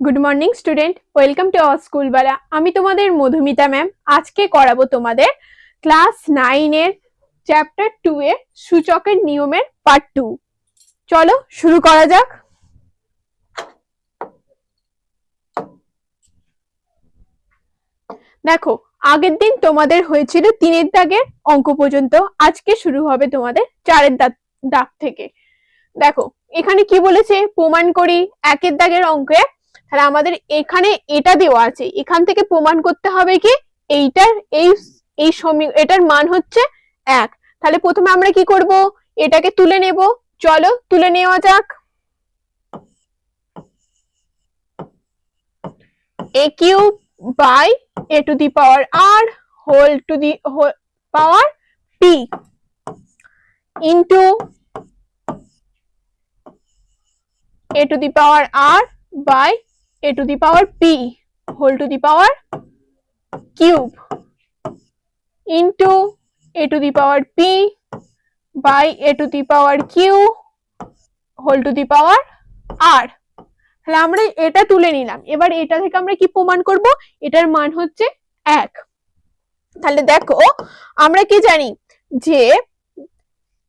Good morning student, welcome to our school বালা। আমি তোমাদের Madhumita ma'am. আজকে করাবো তোমাদের ক্লাস 9 এর চ্যাপ্টার 2 এর সূচকের নিয়মের পার্ট 2। চলো শুরু করা যাক। দেখো, আগের দিন তোমাদের হয়েছিল 3 দাগের অঙ্ক পর্যন্ত, আজকে শুরু হবে তোমাদের 4 দাগ থেকে। দেখো এখানে কি বলেছে, প্রমাণ করি 1 দাগের অঙ্কে। তাহলে আমাদের এখানে এটা দেওয়া আছে, এখান থেকে প্রমাণ করতে হবে কি এইটার এটার মান হচ্ছে 1। তাহলে প্রথমে আমরা কি করব, এটাকে তুলে নেব। চলো তুলে নেওয়া যাক। a cube by a to the power r whole to the power p into a to the power r by a to the power p whole to the power cube into a to the power p by a to the power q whole to the power r। তাহলে আমরা এটা তুলে নিলাম। এবার এটা থেকে আমরা কি প্রমাণ করব, এটার মান হচ্ছে 1। তাহলে দেখো আমরা কি জানি যে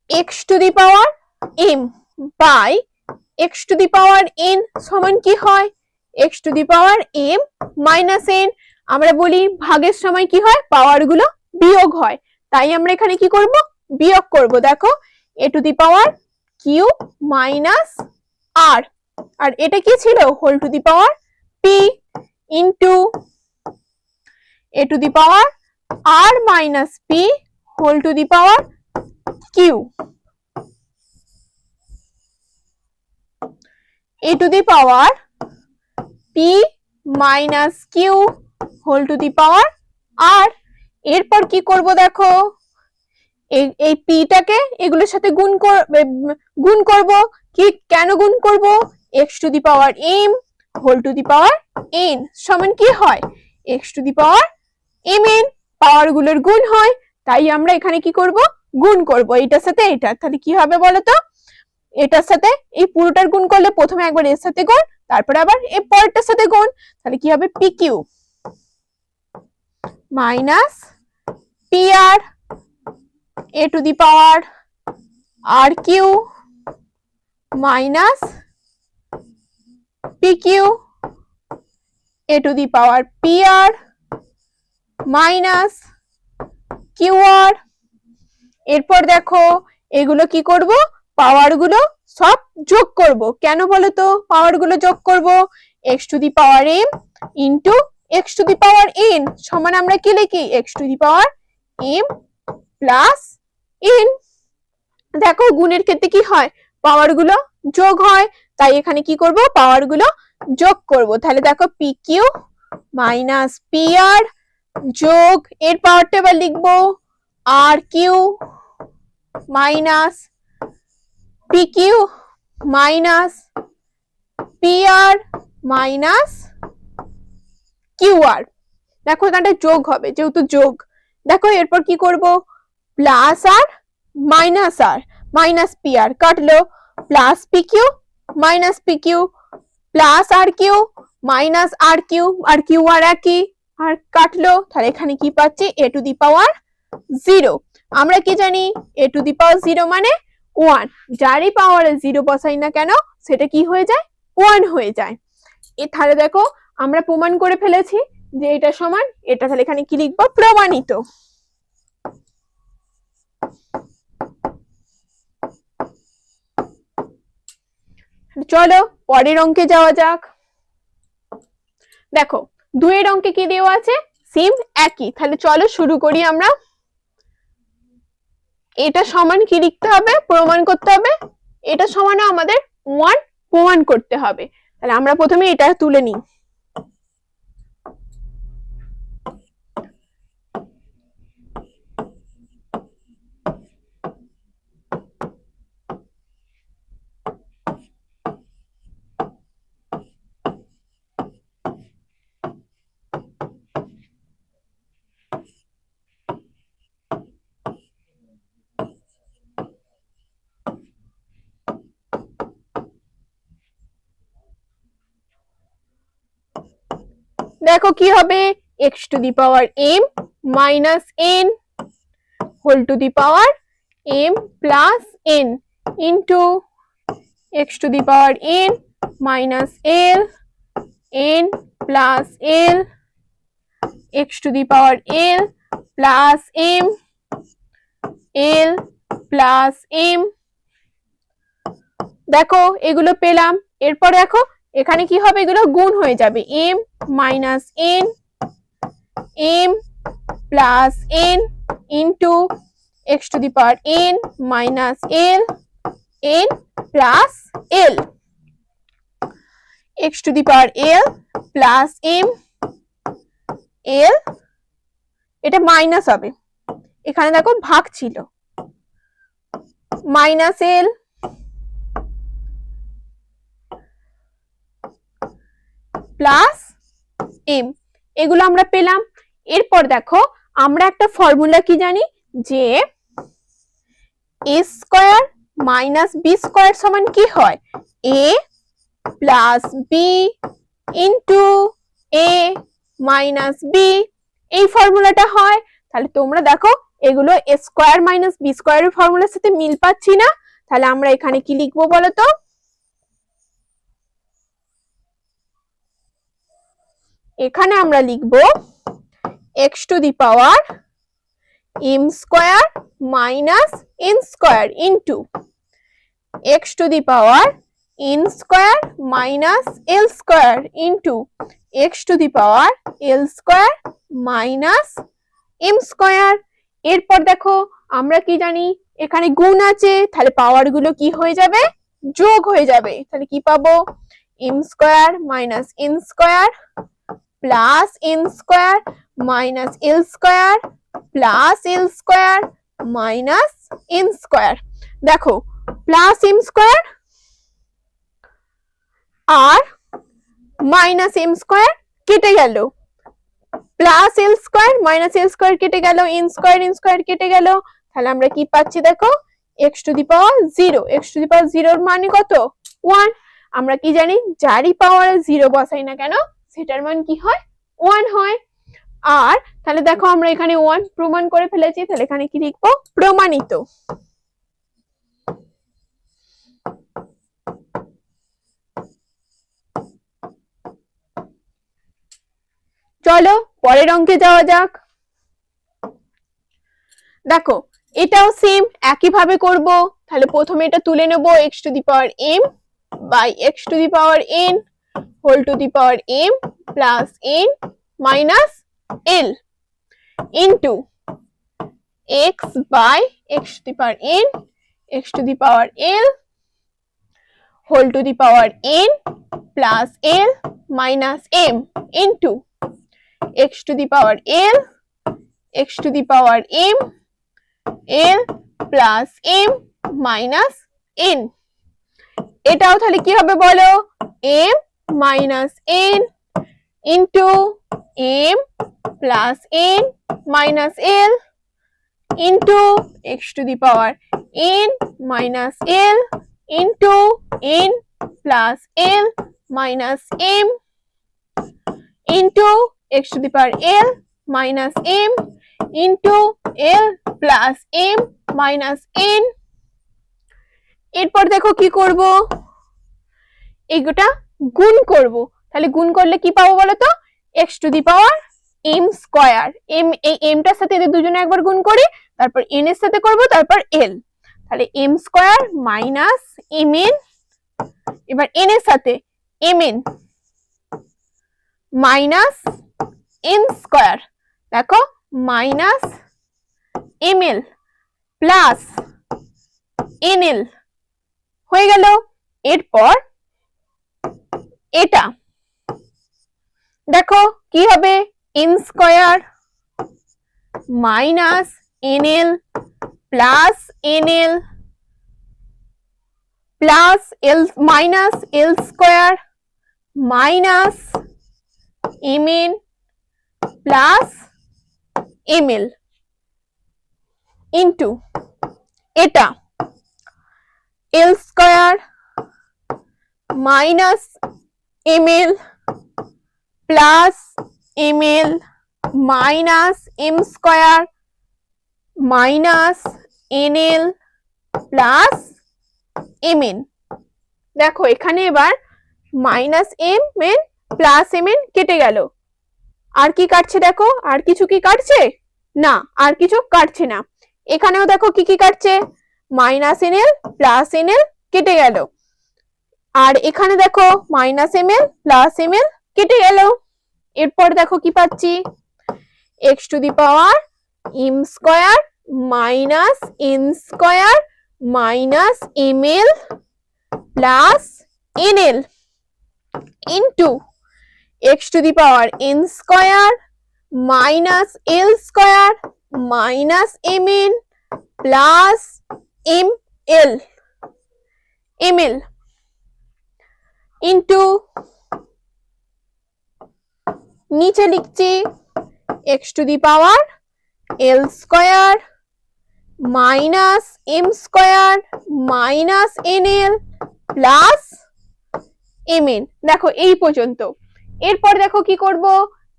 x to the power m by x to the power n সমান কি হয়, x to the power m minus n। আমরা বলি ভাগের সময় কি হয়, পাওয়ার গুলো বিয়োগ হয়, তাই আমরা এখানে কি করব, বিয়োগ করব। দেখো a to the power q minus r, আর এটা কি ছিল, whole to the power p into a to the power r minus p whole to the power q a to the power p minus q whole to the power r। এরপর কি করব, দেখো এই p টাকে এগুলোর সাথে গুণ করব। কি কেন গুণ করব, x to the power m whole to the power n সমান কি হয়, x to the power mn। পাওয়ার গুলোর গুণ হয়, তাই আমরা এখানে কি করব, গুণ করব এটার সাথে এটা। তাহলে কি হবে বলতো, এটার সাথে এই পুরোটার গুণ করলে প্রথমে একবার এর সাথে গুণ, তারপরে আবার এই পরেরটার সাথে গুণ। তাহলে কি হবে, pq minus pr a to the power rq minus pq a to the power pr minus qr। এরপর দেখো এগুলো কি করব, পাওয়ার গুলো সব যোগ করব। কেন বলো তো পাওয়ার গুলো যোগ করব, x to the power m into x to the power n সমান আমরা কি লিখি, x to the power m plus n। দেখো গুণের ক্ষেত্রে কি হয়, পাওয়ার গুলো যোগ হয়, তাই এখানে কি করব, পাওয়ার গুলো যোগ করব। তাহলে দেখো pq মাইনাস pr যোগ এর পাওয়ারটা এবার লিখবো rq minus pq minus pr minus qr। দেখো এখানটা যোগ হবে, যেহেতু যোগ। দেখো এরপর কি করব, প্লাস আর মাইনাস pr কাটলো, plus pq minus pq plus rq minus rq, আর qr একই, আর কাটলো। তাহলে এখানে কি পাচ্ছি, a to the power 0। আমরা কি জানি, a to the power 0 মানে 1, যারই পাওয়ারে 0 বসাই না কেন সেটা কি হয়ে যায়, 1 হয়ে যায়। তাহলে দেখো আমরা প্রমাণ করে ফেলেছি যে এটা সমান এটা। তাহলে এখানে কি লিখবো, প্রমাণিত। চলো পরের অঙ্কে যাওয়া যাক। দেখো 2 এর অঙ্কে কি দেওয়া আছে, সেম একই। তাহলে চলো শুরু করি আমরা। এটা সমান কি লিখতে হবে, প্রমাণ করতে হবে, এটা সমানও আমাদের 1 প্রমাণ করতে হবে। তাহলে আমরা প্রথমে এটা তুলে নিই। দেখো কি হবে, x to the power m minus n whole to the power m plus n into x to the power n minus l n plus l x to the power l plus m l plus m। দেখো এগুলো পেলাম, এরপর দেখো এখানে কি হবে, এগুলো গুণ হয়ে যাবে, m minus n m plus n into x to the power n minus l n plus l x to the power l plus m l, এটা মাইনাস হবে, এখানে দেখো ভাগ ছিল, মাইনাস l প্লাস m, এগুলো আমরা পেলাম। এরপর দেখো আমরা একটা ফর্মুলা কি জানি, যে a square minus b square সমান কি হয়, a plus b into a minus b, এই ফর্মুলাটা হয়। তাহলে তোমরা দেখো এগুলো a স্কয়ার মাইনাস বি স্কয়ারের ফর্মুলার সাথে মিল পাচ্ছি না, তাহলে আমরা এখানে কি লিখবো বলো তো, এখানে আমরা লিখব x to the power m square minus n square into x to the power n square minus l square into x to the power l square minus m square. এরপর দেখো আমরা কি জানি, এখানে গুণ আছে, তাহলে পাওয়ার গুলো কি হয়ে যাবে, যোগ হয়ে যাবে, তাহলে কি পাবো, m square minus n square plus n square minus l square plus l square minus n square. দেখো প্লাস m স্কয়ার আর মাইনাস m স্কয়ার কেটে গেল, plus l square minus l square কেটে গেল, n স্কয়ার কেটে গেল, তাহলে আমরা কি পাচ্ছি দেখো, x to the power 0, x to the power 0 এর মানে কত, 1। আমরা কি জানি, যারই পাওয়ারে 0 বসাই না কেন সেটার মান কি হয়, 1 হয়। আর তাহলে দেখো আমরা এখানে 1 প্রমাণ করে ফেলেছি, তাহলে এখানে কি লিখবো, প্রমাণিত। চলো পরের অঙ্কে যাওয়া যাক। দেখো এটাও সেম একই ভাবে করব, তাহলে প্রথমে এটা তুলে নেব, x to the power m by x to the power n whole to the power m plus n minus l into x by x to the power n x to the power l whole to the power n plus l minus m into x to the power l x to the power m l plus m minus n। এটাও তাহলে কি হবে বলো, m minus n into m plus n minus l into x to the power n minus l into n plus l minus m into x to the power l minus m into l plus m minus n। এরপর দেখো কি করব, এইটা গুণ করব, তাহলে গুণ করলে কি পাবো বলো তো, x to the power m square, m এই m টার সাথে এদের দুজনে একবার গুণ করি, তারপর n এর সাথে করব, তারপর l, তাহলে m স্কয়ার মাইনাস mn, এবার n এর সাথে mn মাইনাস n স্কয়ার, দেখো মাইনাস ml প্লাস nl হয়ে গেল। এরপর এটা দেখো কি হবে, n square minus nl plus nl plus l minus l square minus mn plus ml into এটা l square minus ml plus ml minus m square minus nl plus mn। দেখো এখানে এবার মাইনাস mn প্লাস mn কেটে গেল, আর কি কাটছে দেখো, আর কিছু কি কাটছে না, আর কিছু কাটছে না। এখানেও দেখো কি কি কাটছে, মাইনাস nl প্লাস nl কেটে গেল, আর এখানে দেখো মাইনাস ml প্লাস ml কেটে গেল। এরপর দেখো কি পাচ্ছি, x to the power m square minus n square minus ml plus nl into x to the power n square minus l square minus mn plus ml into নিচে লিখছি x to the power l square minus m square minus nl plus mn। দেখো এই পর্যন্ত। এরপর দেখো কি করব,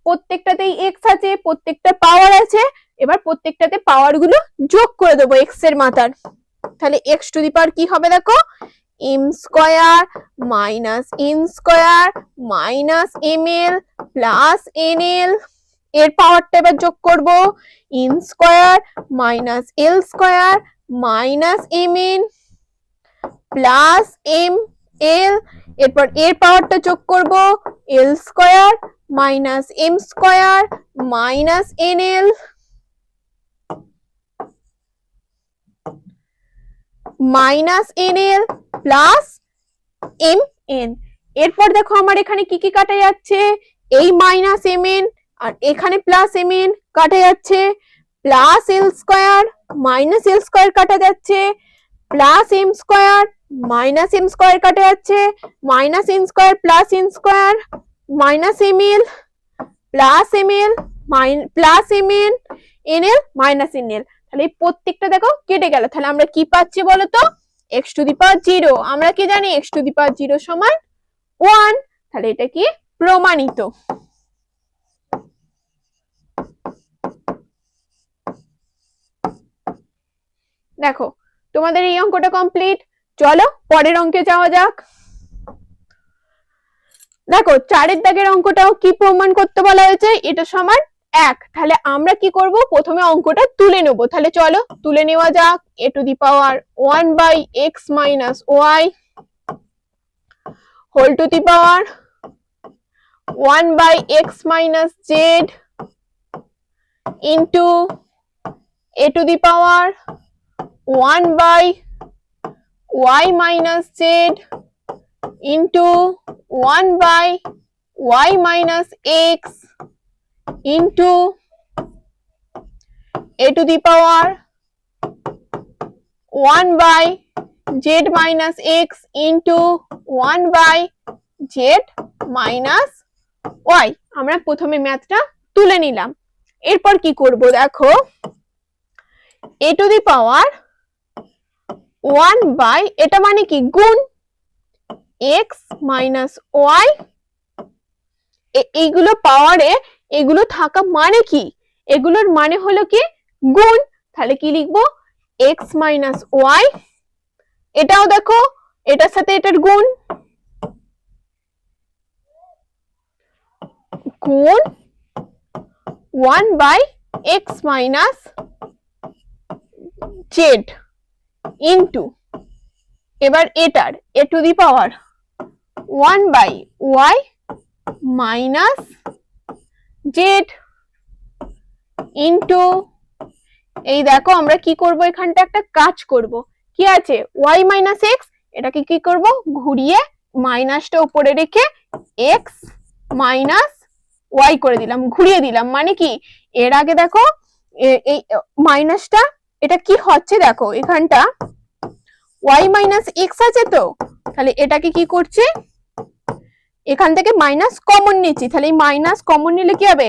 প্রত্যেকটাতেই x আছে, প্রত্যেকটা পাওয়ার আছে, এবার প্রত্যেকটাতে পাওয়ার গুলো যোগ করে দেবো x এর মাথার। তাহলে x টু দি পাওয়ার কি হবে দেখো, m square minus n square minus ml plus nl, এর পাওয়ারটা এবার যোগ করব n square minus l square minus mn plus ml, এরপর এর পাওয়ারটা যোগ করব l square minus m square minus nl minus nl plus mn। এরপর দেখো আমার এখানে কি কি কাটা যাচ্ছে, এই মাইনাস mn আর এখানে প্লাস mn কাটা যাচ্ছে, plus l square minus l square কাটা যাচ্ছে, plus m square minus m square কাটা যাচ্ছে, minus n square plus n square minus ml plus ml plus mn nl minus nl। তাহলে এই প্রত্যেকটা দেখো কেটে গেল। তাহলে আমরা কি পাচ্ছি বলতো, x টু দি পাওয়ার 0, আমরা কি জানি x টু দি পাওয়ার 0 সমান 1। তাহলে এটা কি প্রমাণিত। দেখো তোমাদের এই অঙ্কটা কমপ্লিট। চলো পরের অঙ্কে যাওয়া যাক। দেখো 4 দাগের অঙ্কটাও কি প্রমাণ করতে বলা হয়েছে, এটা সমান 1। তাহলে আমরা কি করব, প্রথমে অঙ্কটা তুলে নেব। তাহলে চলো তুলে নেওয়া যাক। a to the power 1 by x minus y whole to the power 1 by x minus z into a to the power 1 by y minus z into 1 by y minus x into a to the power 1 by z minus x into 1 by z minus y। আমরা প্রথমে ম্যাথটা তুলে নিলাম। এরপর কি করব দেখো, a to the power 1 by, এটা মানে কি গুণ x মাইনাস y, এইগুলো পাওয়ারে এগুলো থাকা মানে কি, এগুলোর মানে হলো কি গুণ। তাহলে কি লিখবো, x মাইনাস y, এটাও দেখো এটার সাথে এটার গুণ, গুণ 1 by x minus z into, এবার এটার a to the power 1 by y minus z into, এই দেখো আমরা কি করব, এখানটা একটা কাজ করব। কি আছে y মাইনাস x, এটাকে কি করব ঘুরিয়ে মাইনাসটা উপরে রেখে x মাইনাস y করে দিলাম, ঘুরিয়ে দিলাম। মানে কি এর আগে দেখো এই মাইনাসটা, এটা কি হচ্ছে দেখো এখানটা y মাইনাস x আছে, তো তাহলে এটাকে কি করছে, এখান থেকে মাইনাস কমন নিচ্ছি। তাহলে এই মাইনাস কমন নিলে কি হবে,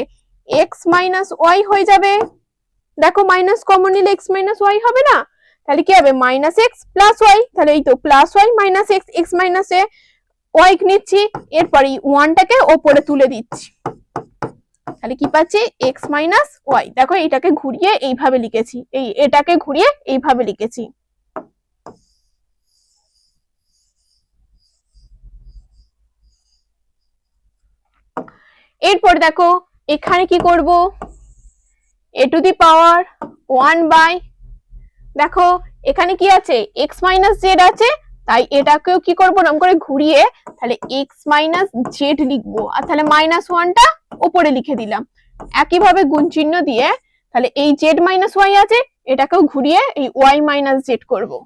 x মাইনাস y হয়ে যাবে। দেখো মাইনাস কমন নিলে x মাইনাস y হবে না, তাহলে কি হবে মাইনাস x প্লাস y। তাহলে এই তো plus y minus x, x minus A Y নিচ্ছি, এরপরে ওয়ানটাকে ওপরে তুলে দিচ্ছি, তাহলে কি পাচ্ছি এক্স মাইনাস ওয়াই। দেখো এটাকে ঘুরিয়ে এইভাবে লিখেছি, এটাকে ঘুরিয়ে এইভাবে লিখেছি। এরপর দেখো এখানে কি করব, এ টু দি পাওয়ার 1 বাই, দেখো এখানে কি আছে এক্স মাইনাস জেড আছে, তাই এটাকেও কি করবো নাম করে ঘুরিয়ে তাহলে এক্স মাইনাস জেড লিখবো, আর তাহলে মাইনাস ওয়ানটা উপরে লিখে দিলাম। একইভাবে গুণ চিহ্ন দিয়ে তাহলে এই জেড মাইনাস ওয়াই আছে, এটাকেও ঘুরিয়ে এই ওয়াই মাইনাস জেড করবো।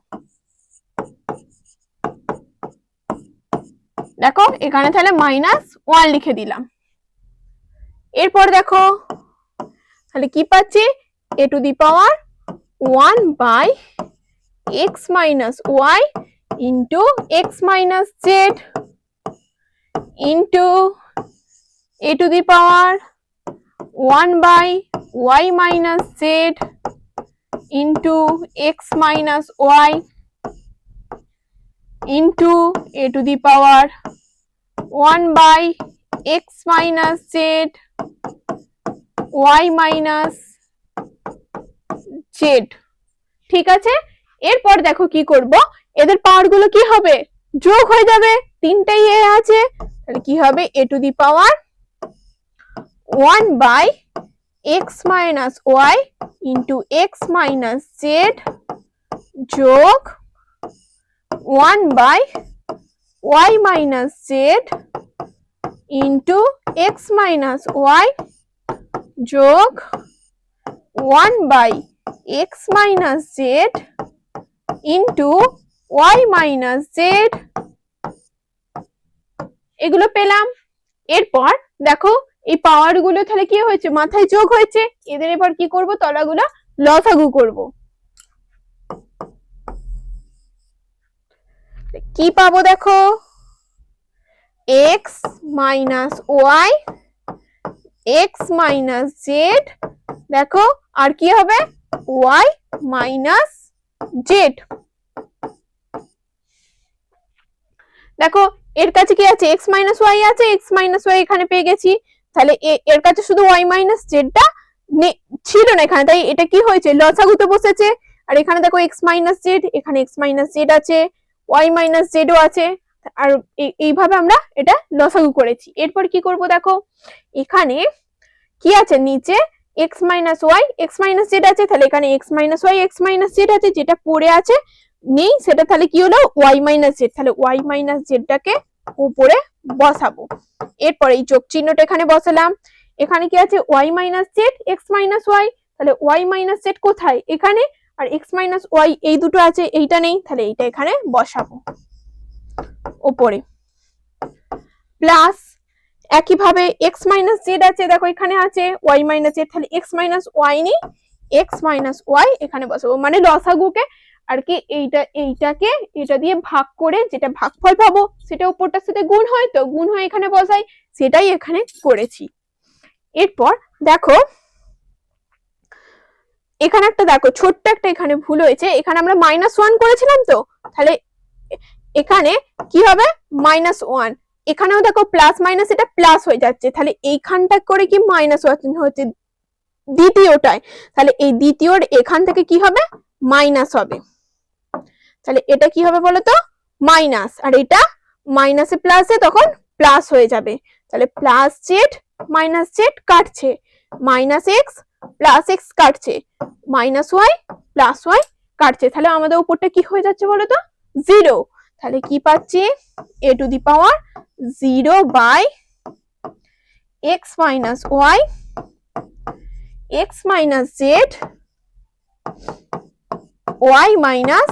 দেখো এখানে তাহলে মাইনাস ওয়ান লিখে দিলাম। এরপর দেখো তাহলে কি পাচ্ছি a to the power 1 by x minus y into x minus z into a to the power 1 by y minus z into x minus y into a to the power 1 by x minus z y minus z. ঠিক আছে, এরপর দেখো কি করব, এদের পাওয়ার গুলো কি হবে যোগ হয়ে যাবে, তিনটাই এ আছে, তাহলে কি হবে a to the power 1 by x minus y into x minus z যোগ 1 by y minus z into x minus y যোগ 1 by x minus z into y minus z, এগুলো পেলাম। এরপর দেখো এই পাওয়ার গুলো তাহলে কি হয়েছে মাথায় যোগ হয়েছে, এদের এবার কি করব তলাগুলো লসাগু করব। কি পাবো দেখো x minus y x minus z, দেখো আর কি হবে ওয়াই মাইনাস জেড। দেখো এর কাছে কি আছে এক্স মাইনাস ওয়াই আছে, এক্স মাইনাস ওয়াই এখানে পেয়ে গেছি, তাহলে এর কাছে শুধু ওয়াই মাইনাস জেডটা ছিল না এখানে, তাই এটা কি হয়েছে লসাগুতে বসেছে। আর এখানে দেখো এক্স মাইনাস জেড, এখানে এক্স মাইনাস জেড আছে, ওয়াই মাইনাস জেডও আছে, আর এইভাবে আমরা এটা লসাগু করেছি। এরপর কি করব দেখো এখানে কি আছে নিচে x minus y x minus z আছে, তাহলে এখানে x minus y x minus z আছে, যেটা পড়ে আছে নেই সেটা তাহলে কি হলো ওয়াই মাইনাস জেড, তাহলে ওয়াই মাইনাস জেডটাকে উপরে বসাবো। এরপর এই যোগ চিহ্নটা এখানে বসালাম, এখানে কি আছে y minus z x minus y, তাহলে ওয়াই মাইনাস জেড কোথায় এখানে, আর এক্স মাইনাস ওয়াই এই দুটো আছে এইটা নেই, তাহলে এইটা এখানে বসাবো উপরে। প্লাস একইভাবে এক্স মাইনাস জেড আছে, দেখো এখানে আছে ওয়াই মাইনাস জেড, তাহলে এক্স মাইনাস ওয়াই নেই এক্স মাইনাস ওয়াই এখানে বসাবো, মানে লসাগুকে আর কি এইটাকে এটা দিয়ে ভাগ করে যেটা ভাগফল পাবো সেটা উপরটার সাথে গুণ হয়, তো গুণ হয় এখানে বসাই, সেটাই এখানে করেছি। এরপর দেখো এখানে একটা দেখো ছোট্ট একটা এখানে ভুল হয়েছে, এখানে আমরা -1 করেছিলাম, তো তাহলে এখানে কি হবে -1, এখানেও দেখো প্লাস মাইনাস এটা প্লাস হয়ে যাচ্ছে, তাহলে এইখানটা করে কি -1 হচ্ছে দ্বিতীয়টায়, তাহলে এই দ্বিতীয়র এখান থেকে কি হবে মাইনাস হবে, তাহলে এটা কি হবে বলতো মাইনাস, আর এটা মাইনাসে প্লাসে তখন প্লাস হয়ে যাবে, তাহলে প্লাস জেড মাইনাস জেড কাটছে, মাইনাস এক্স প্লাস এক্স কাটছে, মাইনাস ওয়াই প্লাস ওয়াই কাটছে, তাহলে আমাদের উপরটা কি হয়ে যাচ্ছে বলতো 0, তাহলে কি পাচ্ছি a to the power 0 by x minus y x minus z y minus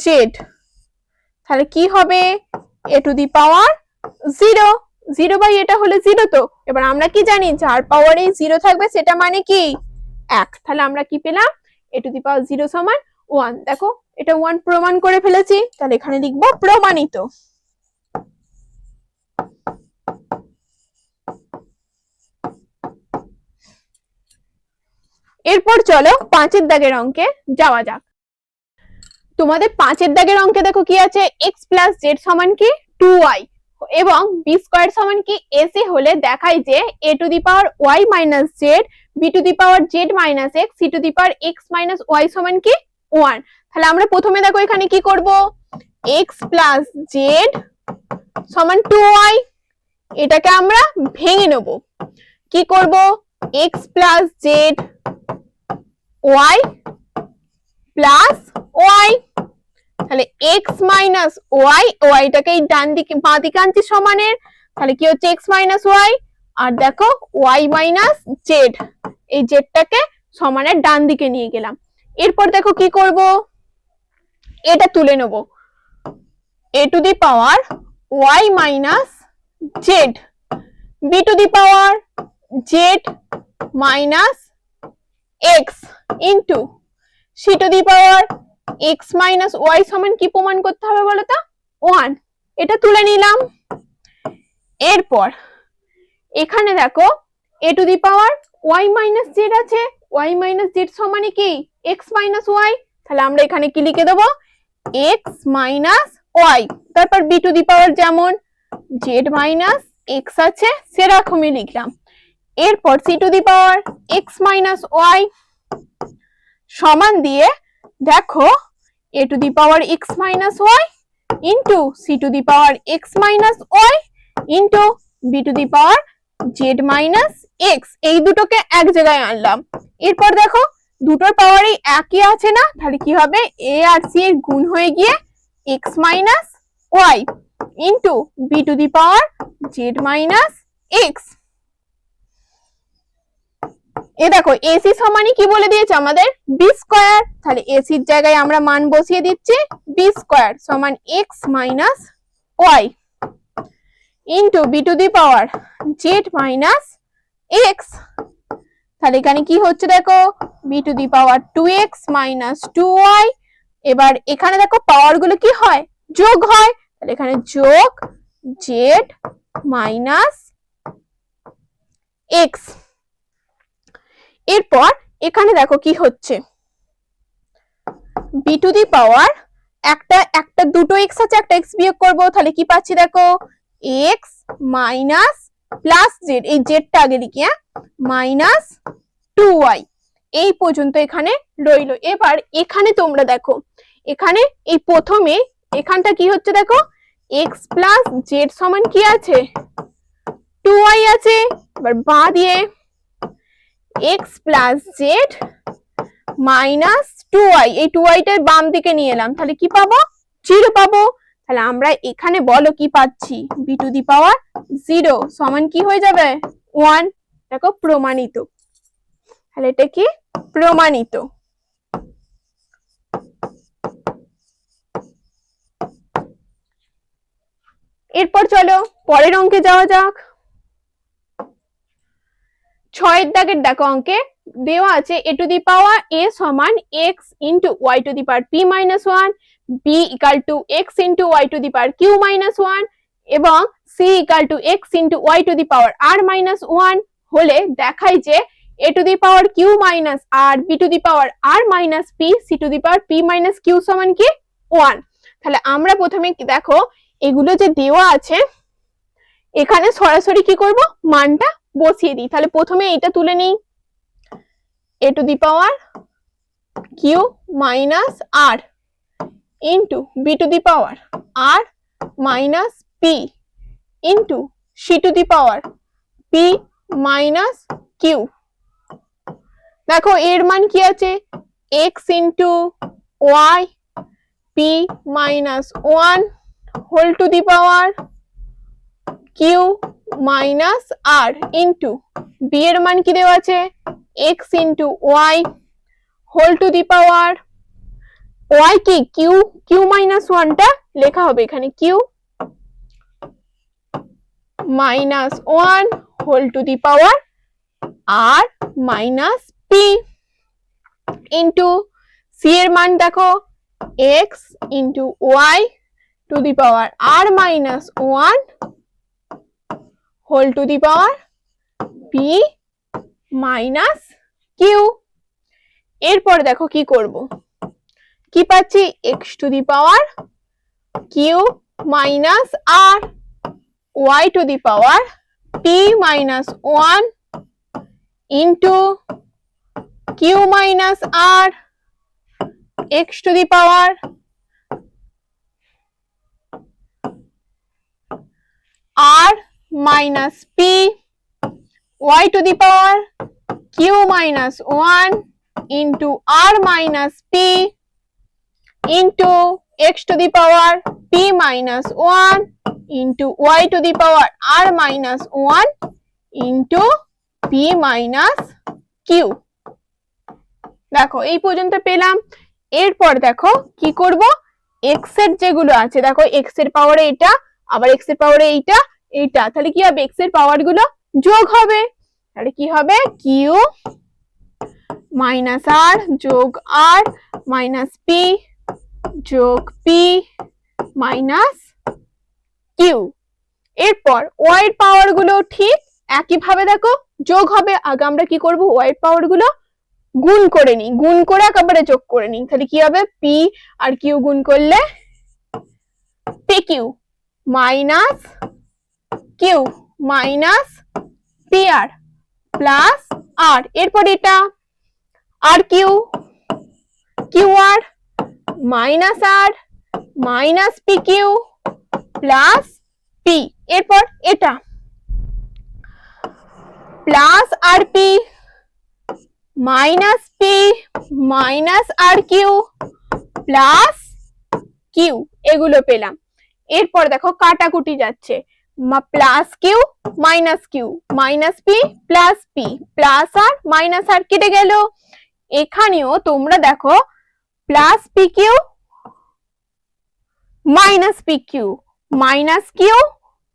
z, তাহলে কি হবে a to the power 0, 0 by এটা হলে 0, তো এবার আমরা কি জানি যার পাওয়ারে 0 থাকবে সেটা মানে কি 1, তাহলে আমরা কি পেলাম এ টু দি পাওয়ার 0 সমান 1। দেখো এটা 1 প্রমাণ করে ফেলেছি, তাহলে এখানে লিখবো প্রমাণিত। এরপর চলো 5 এর দাগের অঙ্কে যাওয়া যাক। তোমাদের 5 দাগের অঙ্কে দেখো কি আছে, x প্লাস জেড সমান কি 2y এবং বি স্কয়ার সমান কি এসি হলে দেখায় যে a to the power y minus z b to the power z minus x c to the power x minus y সমান কি 1। তাহলে আমরা প্রথমে দেখো এখানে কি করব, x প্লাস জেড সমান 2y, এটাকে আমরা ভেঙে নেব। কি করব, x plus Z y plus y, তাহলে x মাইনাস y, ওয়াইটাকে এই ডান দিকে বাঁ দিকে আনছি সমানের, তাহলে কি হচ্ছে x মাইনাস y, আর দেখো y মাইনাস জেড, এই জেডটাকে সমানের ডান দিকে নিয়ে গেলাম। এরপর দেখো কি করব, এটা তুলে নেব, a to the power y minus z b to the power z minus x into c to the power x minus y সমান কি প্রমাণ করতে হবে বলো তো, 1। এটা তুলে নিলাম। এরপর এখানে দেখো a to the power y minus z আছে, y মাইনাস জেড সমান কি x মাইনাস y, তাহলে আমরা এখানে কি লিখে দেবো, x মাইনাস y, তারপর b টু দি পাওয়ার যেমন z মাইনাস x আছে সেরকমই লিখলাম। এরপর c to the power x minus y সমান দিয়ে দেখো a to the power x minus y into c to the power x minus y into b to the power z minus x, এই দুটোকে এক জায়গায় আনলাম। এরপর দেখো দুটোর পাওয়ারই একই আছে না, তাহলে কি হবে, a আর c এর গুণ হয়ে গিয়ে x minus y into b to the power z minus x। এ দেখো এসি সমানই কি বলে দিয়েছে আমাদের বি স্কয়ার, তাহলে এসির জায়গায় আমরা মান বসিয়ে দিচ্ছি বি স্কয়ার সমান x minus y into b to the power z minus x, তাহলে এখানে কি হচ্ছে দেখো b to the power 2x minus 2y, এবার এখানে দেখো পাওয়ার গুলো কি হয়, যোগ হয়, তাহলে এখানে যোগ জেড মাইনাস এক্স। এরপর এখানে দেখো কি হচ্ছে, বি টু দি পাওয়ার একটা দুটো এক্স আছে, একটা এক্স বিয়োগ করবো, তাহলে কি পাচ্ছি দেখো এক্স মাইনাস প্লাস জেড, এই জেডটা আগে লিখি মাইনাস 2y, এই পর্যন্ত এখানে রইলো। এবার এখানে তোমরা দেখো এখানে এই প্রথমে এখানটা কি হচ্ছে দেখো এক্স প্লাস জেড সমান কি আছে 2y আছে, এবার বাঁ দিয়ে x plus Z minus 2y, এই 2y টার বাম দিকে নিয়ে এলাম, তাহলে কি পাবো 0 পাবো। তাহলে আমরা এখানে বলো কি পাচ্ছি, বি টু দি পাওয়ার 0 সমান কি হয়ে যাবে 1, দেখো প্রমাণিত, তাহলে এটা কি প্রমাণিত। এরপর চলো পরের অঙ্কে যাওয়া যাক। 6 দাগের দেখো অঙ্কে দেওয়া আছে a to the power a সমান x into y to the power p minus 1, b equal to x into y to the power q minus 1 এবং c equal to x into y to the power r minus 1 হলে দেখায় যে a to the power q minus r b to the power r minus p c to the power p minus q সমান কি 1। তাহলে আমরা প্রথমে দেখো এগুলো যে দেওয়া আছে এখানে সরাসরি কি করব, মানটা বসিয়ে দিই। তাহলে প্রথমে এটা তুলে নিই, a to the power q minus r into b to the power r minus p into c to the power p minus q। দেখো এর মান কি আছে x into y p minus 1 whole to the power q minus r into b এর মান কি দেওয়া আছে x into y whole to the power y কি q মাইনাস 1 টা লেখা হবে এখানে q minus 1 whole to the power r minus p into c এর মান দেখো x into y to the power r minus 1 whole to the power p minus q। এরপর দেখো কি করব, কি পাচ্ছি x to the power q minus r y to the power p minus 1 into q minus r x to the power r minus p y to the power q minus 1 into r minus p into x to the power p minus 1 into y to the power r minus 1 into p minus q। দেখো এই পর্যন্ত পেলাম। এরপর দেখো কি করব, x এর যেগুলো আছে দেখো x এর পাওয়ারে এটা আবার x এর পাওয়ারে এইটা এইটা, তাহলে কি হবে x এর পাওয়ার গুলো যোগ হবে, তাহলে কি হবে q মাইনাস আর যোগ আর মাইনাস পি যোগ পি মাইনাস কিউ। এরপর y এর পাওয়ার গুলো ঠিক একই ভাবে দেখো যোগ হবে। আগে আমরা কি করব, y এর পাওয়ার গুলো গুণ করে নিই, গুণ করে একেবারে যোগ করে নিই, তাহলে কি হবে p আর q গুণ করলে pq minus q minus p r plus r, এরপর এটা r q q r minus r minus p q plus p, এরপর এটা plus r p minus p minus r q plus q, এগুলো পেলাম। এরপর দেখো কাটাকুটি যাচ্ছে, plus q minus p plus p plus r minus r কেটে গেল। এখানেও তোমরা দেখো plus p q minus q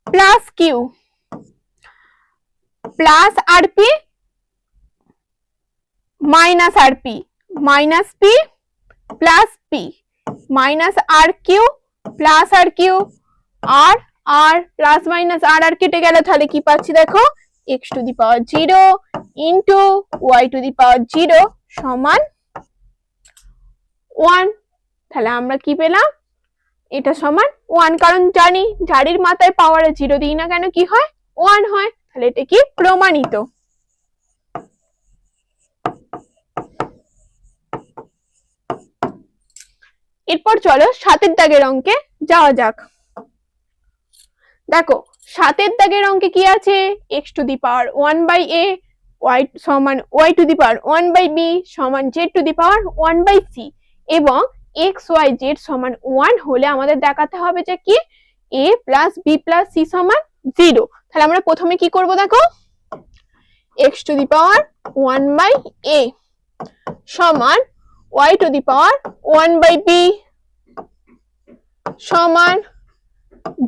plus q plus r p minus p plus P minus r q plus r q r r plus minus r r কেটে গেল, তাহলে কি পাচ্ছি দেখো x to the power 0 into y to the power 0 সমান 1। তাহলে আমরা কি পেলাম, এটা সমান 1, কারণ জানি যারির মাথায় পাওয়ারে 0 দিই না কেন কি হয় 1 হয়, তাহলে এটা কি প্রমাণিত। এরপর চলো 7 দাগের অঙ্কে যাওয়া যাক। দেখো 7 দাগের অঙ্কে কি আছে, x to the power 1 by a y সমান y to the power 1 by b সমান z to the power 1 by c এবং x y z সমান 1 হলে আমাদের দেখাতে হবে যে কি a plus b plus c সমান 0। তাহলে আমরা প্রথমে কি করব দেখো, x to the power 1 by a সমান y to the power 1 by b সমান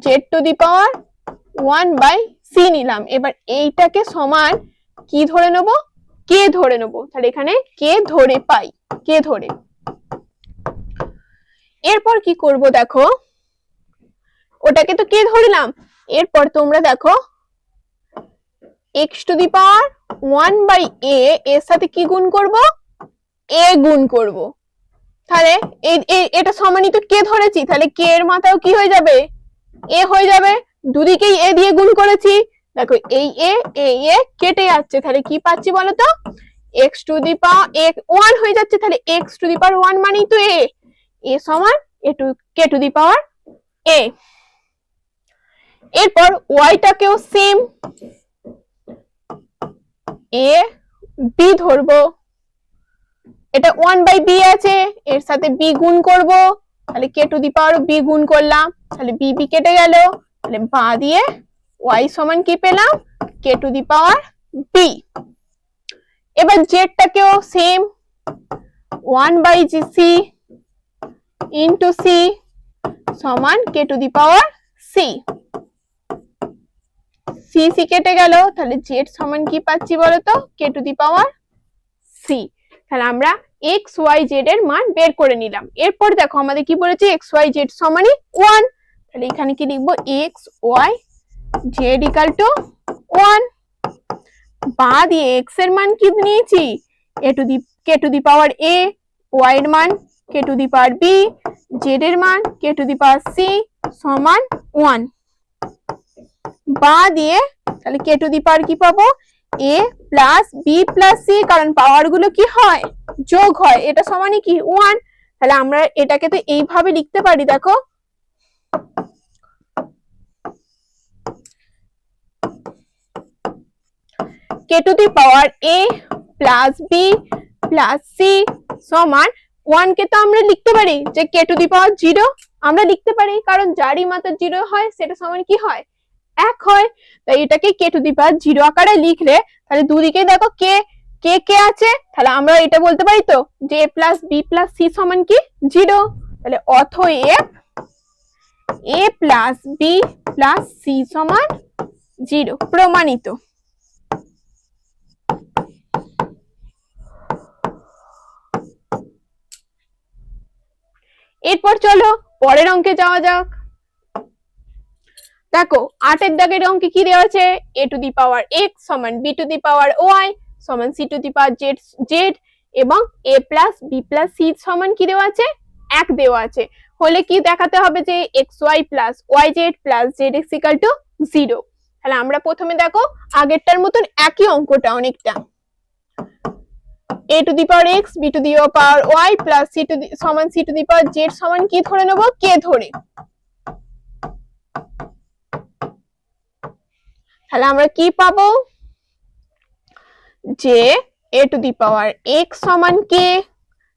z to the power 1 by c নিলাম। এবার এইটাকে সমান কি ধরে নেব, k ধরে নেব, তাহলে এখানে k ধরে পাই, k ধরে। এরপর কি করব দেখো, ওটাকে তো k ধরলাম, এরপর তোমরা দেখো x to the power 1 by a এর সাথে কি গুণ করব, a গুণ করব, তাহলে এটা সমানই তো k ধরেছি, তাহলে k এর মাথাও কি হয়ে যাবে a হয়ে যাবে, দুদিকেই a দিয়ে গুণ করেছি। দেখো এই a কেটে যাচ্ছে, তাহলে কি পাচ্ছি বলতো x টু দি পাওয়ার 1 হয়ে যাচ্ছে, তাহলে x টু দি পাওয়ার 1 মানেই তো a সমান k to the power a। এরপর y টাকেও সেম a b ধরবো, এটা 1 বাই b আছে, এর সাথে b গুণ করব, তাহলে k to the power b গুণ করলাম, তাহলে b কেটে গেল, তাহলে বাঁ দিয়ে y সমান কি পেলাম k to the power b। এবার z টাকেও same 1 by c into c সমান k to the power c, c কেটে গেল, তাহলে z সমান কি পাচ্ছি বলতো k to the power c। তাহলে আমরা x y z এর মান বের করে নিলাম। এরপর দেখো আমাদের কি বলেছে x y z সমানই 1, তাহলে এখানে কি লিখবো x y z equal to 1। বাঁ দিয়ে x এর মান কি নিয়েছি k to the power a, y এর মান k to the power b, z এর মান k to the power C সমান 1, বা দিয়ে তাহলে কে টু দি পাওয়ার কি পাবো, এ প্লাস বি প্লাস সি, কারণ পাওয়ার গুলো কি হয়, যোগ হয়, এটা সমানই কি 1। তাহলে আমরা এটাকে তো এইভাবে লিখতে পারি, দেখো k to the power a plus b plus c সমান 1 কে তো আমরা লিখতে পারি যে কে টু দি পাওয়ার 0, আমরা লিখতে পারি, কারণ যারই মাত্রা 0 হয় সেটা সমান কি হয়, 1 হয়। তাই এটাকে কে টু দি পাওয়ার 0 আকারে লিখলে তাহলে দুদিকে দেখো কে কে কে আছে, তাহলে আমরা এটা বলতে পারি তো যে a plus b plus c সমান কি 0। তাহলে অতএব a plus b plus c সমান 0, প্রমাণিত। এরপর চলো পরের অঙ্কে যাওয়া যাক। দেখো 8 এর দাগের অঙ্কে কি দেওয়া আছে, a to the power x সমান b to the power y সমান c to the power z এবং a plus b plus c সমান কি দেওয়া আছে, 1 দেওয়া আছে। হলে কি দেখাতে হবে যে xy plus yz plus zx equal to 0। তাহলে আমরা প্রথমে দেখো আগেরটার মতন একই অঙ্কটা অনেকটা, a to the power x b to the power y plus c to দি সমান c to the power z সমান কি ধরে নেব, k ধরে। তাহলে আমরা কি পাবো যে a to the power x সমান k,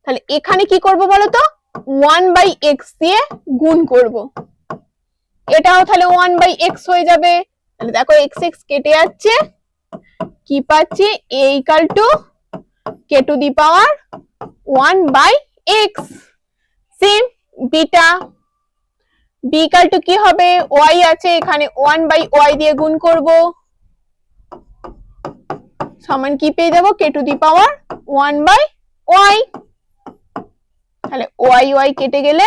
তাহলে এখানে কি করব বলতো 1/x দিয়ে গুণ করব, এটাও তাহলে 1/x হয়ে যাবে। তাহলে দেখো x x কেটে যাচ্ছে, কি পাচ্ছি a equal to k to the power 1/x। Same beta b equal to কি হবে, y আছে এখানে 1/y দিয়ে গুণ করব, সমান কি পেয়ে যাব k to the power 1/y। তাহলে y y কেটে গেলে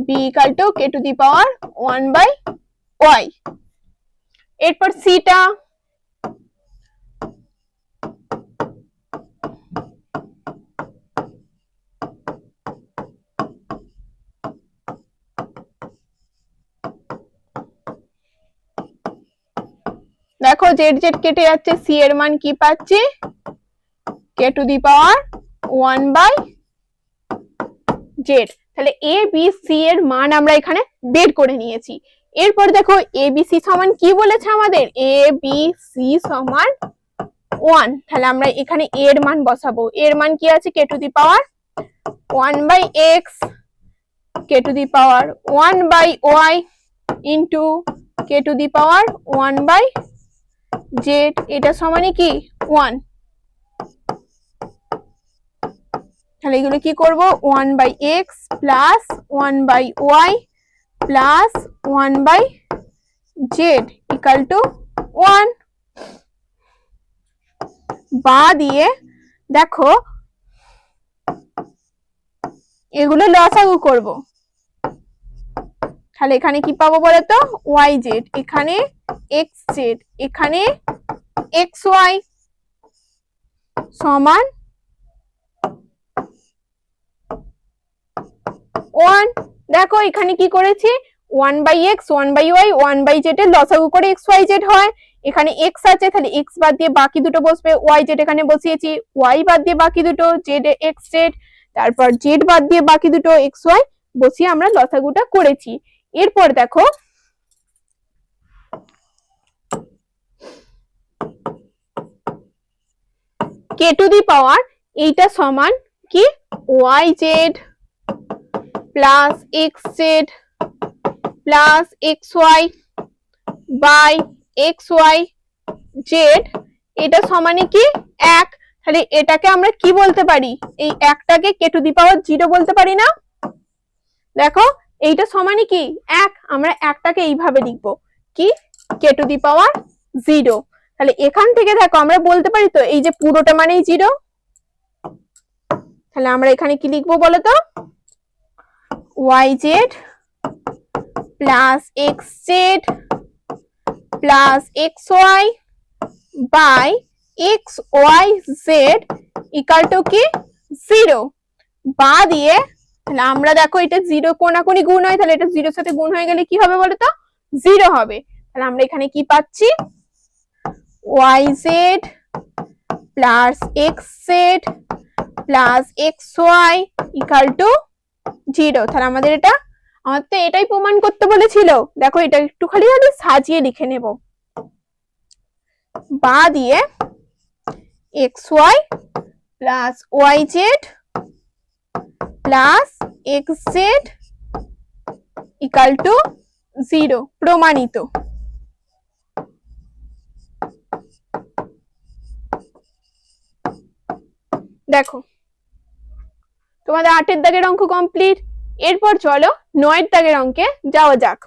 b equal to k to the power 1/y। এরপর c টা, দেখো জেড জেড কেটে যাচ্ছে, সি এর মান কি পাচ্ছি কে টু দি পাওয়ার 1/z। তাহলে এ বি সি এর মান আমরা এখানে বের করে নিয়েছি। এরপর দেখো এ বি সি সমান কি বলেছে আমাদের, এ বি সি সমান 1। তাহলে আমরা এখানে a এর মান বসাবো, এর মান কি আছে k to the power 1/x k to the power 1/y into k to the power 1/z, এটা সমানই কি 1। তাহলে এগুলো কি করব 1/x plus 1/y plus 1/z equal to 1, বা দিয়ে দেখো এগুলো লসাগু করব, তাহলে এখানে কি পাবো বলতো yz, এখানে xz, এখানে xy সমান 1। দেখো এখানে কি করেছি 1/x 1/y 1/z এর লসাগু করে xyz হয়, এখানে x আছে তাহলে x বাদ দিয়ে বাকি দুটো বসবে, yz এখানে বসিয়েছি, y বাদ দিয়ে বাকি দুটো z xz, তারপর z বাদ দিয়ে বাকি দুটো xy বসিয়ে আমরা লসাগুটা করেছি। এরপর দেখো কে টু দি পাওয়ার এইটা সমান কি yz plus xz plus xy by xy z, এটা সমানে কি 1। তাহলে এটাকে আমরা কি বলতে পারি, এই একটাকে কে টু দি পাওয়ার 0 বলতে পারি না। দেখো এইটা সমানে কি 1, আমরা একটাকে এইভাবে লিখবো কি কে টু দি পাওয়ার 0। তাহলে এখান থেকে দেখো আমরা বলতে পারি তো এই যে পুরোটা মানেই 0। তাহলে আমরা এখানে কি লিখবো বলতো yz plus xz plus xy by xyz equal to কি 0। বা দিয়ে তাহলে আমরা দেখো এটা 0 কোনাকুনি গুণ হয়, তাহলে এটা 0 সাথে গুণ হয়ে গেলে কি হবে বলো তো? 0 হবে। তাহলে আমরা এখানে কি পাচ্ছি? yz plus xz plus xy equal to 0। তাহলে আমাদের তো এটাই প্রমাণ করতে বলেছিল। দেখো এটা একটু খালি সাজিয়ে লিখে নেব। বা দিয়ে xy plus yz plus xz equal to 0 প্রমাণিত। দেখো তোমাদের 8 দাগের অঙ্ক কমপ্লিট। এরপর চলো 9 দাগের অঙ্কে যাওয়া যাক।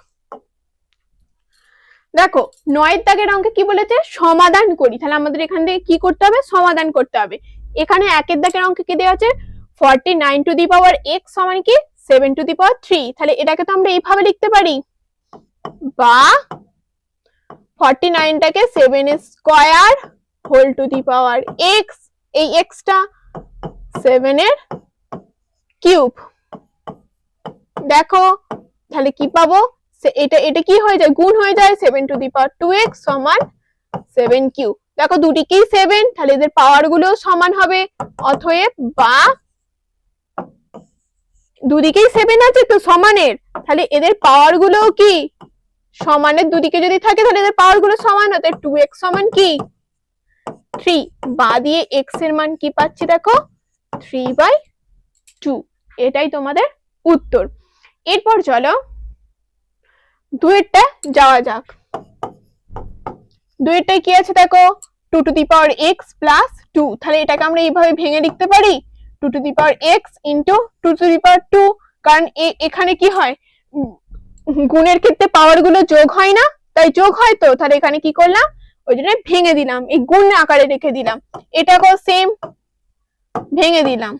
দেখো 9 দাগের অঙ্কে কি বলেছে? সমাধান করি। তাহলে আমাদের এখান থেকে কি করতে হবে? সমাধান করতে হবে। এখানে 1 দাগের অঙ্কে কি দেওয়া আছে? 49 টু দি পাওয়ার x সমান কি 7 টু দি পাওয়ার 3। তাহলে এটাকে তো আমরা এইভাবে লিখতে পারি, বা 49 টাকে 7 square whole to the power x, এই x টা 7 এর কিউব। দেখো তাহলে কি পাবো? এটা কি হয়ে যায়? গুণ হয়ে যায়। 7 টু দি পাওয়ার 2x সমান 7 কিউব। দেখো দুটিকেই 7, তাহলে এদের পাওয়ার গুলো সমান হবে। অতএব বা দুদিকেই 7 আছে তো সমানের, তাহলে এদের পাওয়ার গুলো কি সমানের? দুদিকে যদি থাকে তাহলে এদের পাওয়ার গুলো সমান হতে 2x সমান কি 3। বা দিয়ে x এর মান কি পাচ্ছি? দেখো 3/2। এটাই তোমাদের উত্তর। এরপর চলো 2 যাওয়া যাক। 2 কি আছে? দেখো 2 to the power x plus 2। তাহলে এটাকে আমরা এইভাবে ভেঙে লিখতে পারি 2 to the power x into 2 to the power 2। কারণ এখানে কি হয়? গুণের ক্ষেত্রে পাওয়ার গুলো যোগ হয় না, তাই যোগ হয় তো। তাহলে এখানে কি করলাম? ওই জন্য ভেঙে দিলাম, এই গুণ আকারে রেখে দিলাম। এটাকেও সেম ভেঙে দিলাম।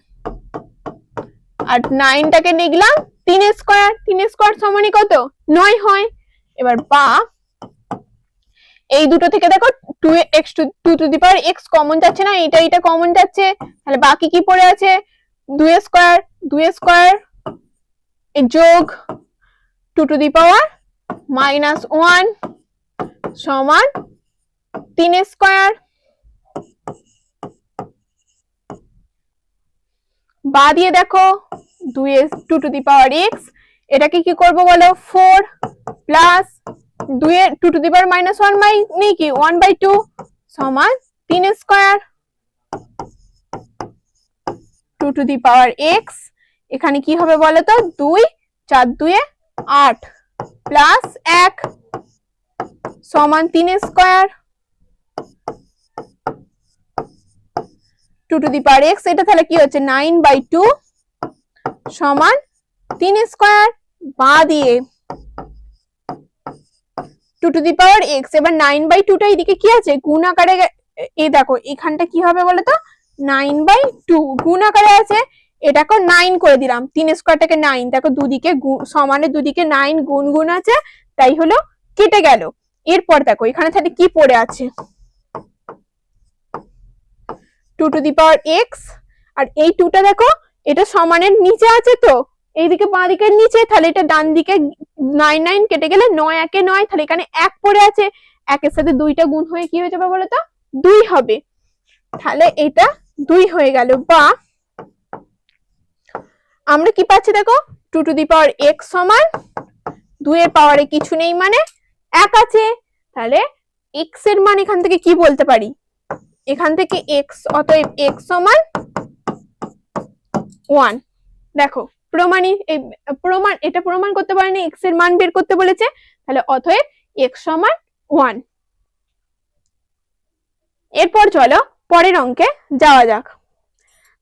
আর 9টাকে লিখলাম 3 স্কয়ার। 3 স্কয়ার সমানই কত? 9 হয়। এবার বা এই দুটো থেকে দেখো 2x two the power x common যাচ্ছে না, এটা কমন যাচ্ছে। তাহলে বাকি কি পড়ে আছে? 2 স্কয়ার। 2 স্কয়ার যোগ 2 টু দি পাওয়ার -1 সমান 3 স্কয়ার। বা দিয়ে দেখো 2 টু দি পাওয়ার x, এটাকে কি করব বলো? 4 প্লাস 2 টু দি পাওয়ার -1 মানে কি 1/2 সমান 3 square. 2 to the power x এখানে কি হবে বলো তো? 2 4 2 8 প্লাস 1 সমান 3 square. 2 to the power x এটা তাহলে কি হচ্ছে? 9/2 সমান 3 স্কয়ার। বা দিয়ে 2 টু দি পাওয়ার x, এবার 9/2 টা এদিকে কি আছে? গুণ আকারে। এই দেখো এখানটা কি হবে বলো তো? 9/2 গুণ আকারে আছে, এটাকে 9 করে দিলাম। 3 স্কয়ারটাকে 9, দেখো দুদিকে সমানে দুদিকে 9 গুণ গুণ আছে, তাই হলো কেটে গেল। এরপর দেখো এখানে তাহলে কি পড়ে আছে? 2 টু দি পাওয়ার x, আর এই 2টা দেখো এটা সমানের নিচে আছে তো, এইদিকে বাঁ দিকের নিচে। তাহলে এটা ডান দিকে 9 9 কেটে গেলে 9 একে 9, তাহলে এখানে 1 পড়ে আছে। 1 এর সাথে 2টা গুণ হয়ে কি হয়ে যাবে বলো তো? 2 হবে। তাহলে এটা 2 হয়ে গেল। বা আমরা কি পাচ্ছি দেখো 2 টু দি পাওয়ার x সমান 2 এর পাওয়ারে কিছু নেই মানে 1 আছে। তাহলে x এর মান এখান থেকে কি বলতে পারি? এখান থেকে x, অতএব x সমান 1। দেখো এটা প্রমাণ করতে পারেনি, x এর মান বের করতে বলেছে। তাহলে অতএব x সমান 1। এরপর চলো পরের অঙ্কে যাওয়া যাক।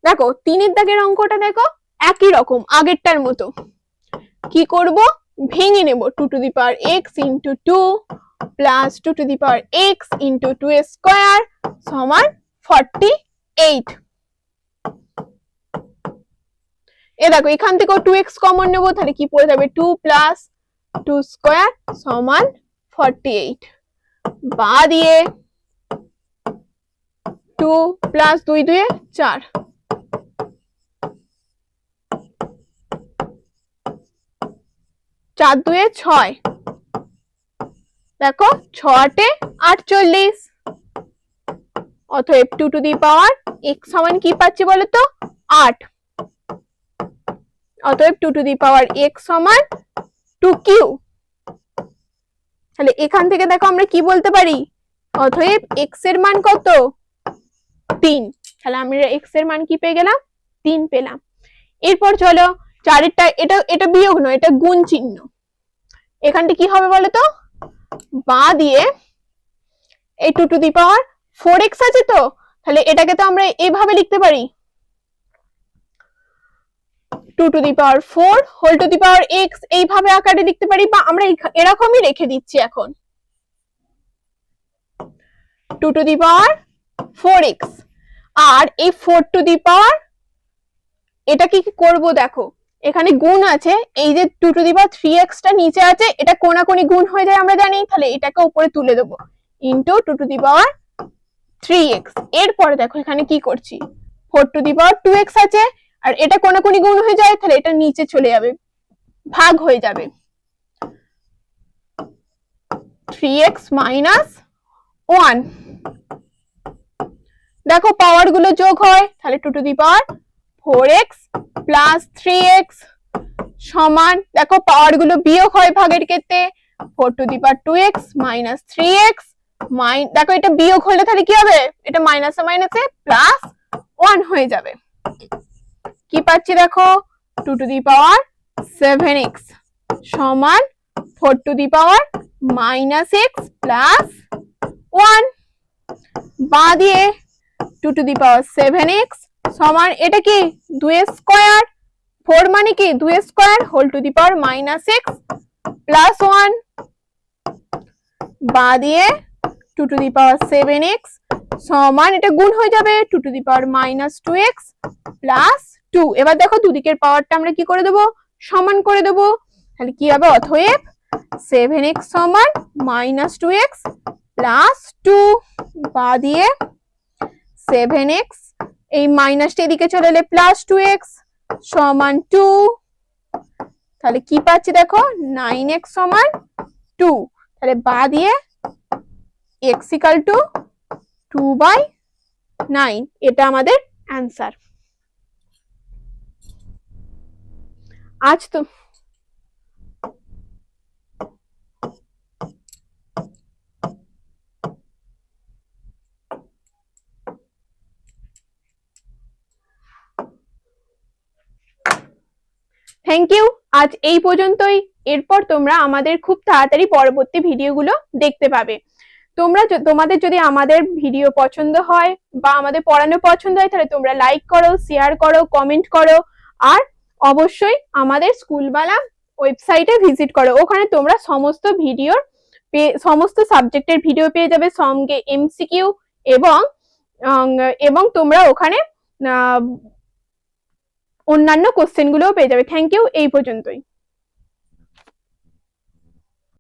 দেখো 3 দাগের অঙ্কটা দেখো একই রকম আগেরটার মতো। কি করব? ভেঙে নেব। 2 to the power x into 2 plus 2 to the power x into 2 square সমান 48। এ দেখো এখান থেকেও 2x কমন নেব, তাহলে কি পড়ে যাবে? 2 প্লাস 2 স্কয়ার সমান 48। বা দিয়ে 2 প্লাস 2 2 4 4 2 6, দেখো 6 8 48, অতএব 2 টু দি পাওয়ার x সমান কি পাচ্ছি বলো তো 8, অতএব 2 টু দি পাওয়ার x সমান 2q। তাহলে এখান থেকে দেখো আমরা কি বলতে পারি, অতএব x এর মান কত 3, তাহলে আমরা x এর মান কি পেয়ে গেলাম 3 পেলাম। এরপর চলো 4 এরটা, এটা বিয়োগ নয়, এটা গুণ চিহ্ন, এখানটা কি হবে বলো তো, বাঁ দিয়ে এই 2 টু দি পাওয়ার 4x আছে তো, তাহলে এটাকে তো আমরা এইভাবে লিখতে পারি 2 to the power 4 whole to the power x, এইভাবে আকারে লিখতে পারি, বা আমরা এরকমই রেখে দিচ্ছি এখন 2 টু দি পাওয়ার 4x, আর এই 4 টু দি পাওয়ার এটা কি করব দেখো, এখানে গুণ আছে, এই যে 2 টু দি পাওয়ার 3x টা নিচে আছে, এটা কোনাকুনি গুণ হয়ে যায় আমরা জানি, তাহলে এটাকে উপরে তুলে দেব into 2 to the power 3x। এরপরে দেখো এখানে কি করছি, 4 টু দি পাওয়ার 2x আছে, আর এটা কোনাকুনি গুণ হয়ে যায়, তাহলে এটা নিচে চলে যাবে, ভাগ হয়ে যাবে 3x মাইনাস 1। দেখো পাওয়ার গুলো যোগ হয়, তাহলে 2 to the power 4x plus 3x সমান, দেখো পাওয়ার গুলো বিয়োগ হয় ভাগের ক্ষেত্রে, 4 two the power 2x minus 3x, দেখো এটা বিয়োগ হলে তাহলে কি হবে, এটা মাইনাসে মাইনাসে প্লাস 1 হয়ে যাবে। কি পাচ্ছি দেখো 2 টু দি পাওয়ার 7x সমান 4 two the power minus x plus 1, বাঁ দিয়ে 2 টু দি পাওয়ার 7x সমান, এটা কি 2 স্কয়ার, 4 মানে কি 2 square whole to the power minus x plus 1, বাঁ দিয়ে 2 টু দি পাওয়ার 7x সমান, এটা গুণ হয়ে যাবে 2 to the power minus 2x plus 2। এবার দেখো দুদিকের পাওয়ারটা আমরা কি করে দেব, সমান করে দেব, তাহলে কি হবে, অতএব 7x সমান মাইনাস 2x প্লাস 2, বাঁ দিয়ে 7x, এই মাইনাসটা এদিকে চলে এলে প্লাস 2x সমান 2, তাহলে কি পাচ্ছি দেখো 9x সমান 2, তাহলে বাঁ দিয়ে x ইকুয়াল টু 2/9, এটা আমাদের অ্যান্সার। আজ তো থ্যাংক ইউ, আজ এই পর্যন্তই। এরপর তোমরা আমাদের খুব তাড়াতাড়ি পরবর্তী ভিডিওগুলো দেখতে পাবে। তোমাদের যদি আমাদের ভিডিও পছন্দ হয় বা আমাদের পড়ানো পছন্দ হয়, তাহলে তোমরা লাইক করো, শেয়ার করো, কমেন্ট করো, আর অবশ্যই আমাদের স্কুলবালা ওয়েবসাইটে ভিজিট করো, ওখানে তোমরা সমস্ত সাবজেক্টের ভিডিও পেয়ে যাবে, সঙ্গে এমসিকিউ এবং তোমরা ওখানে অন্যান্য কোশ্চেন গুলোও পেয়ে যাবে। থ্যাংক ইউ, এই পর্যন্তই।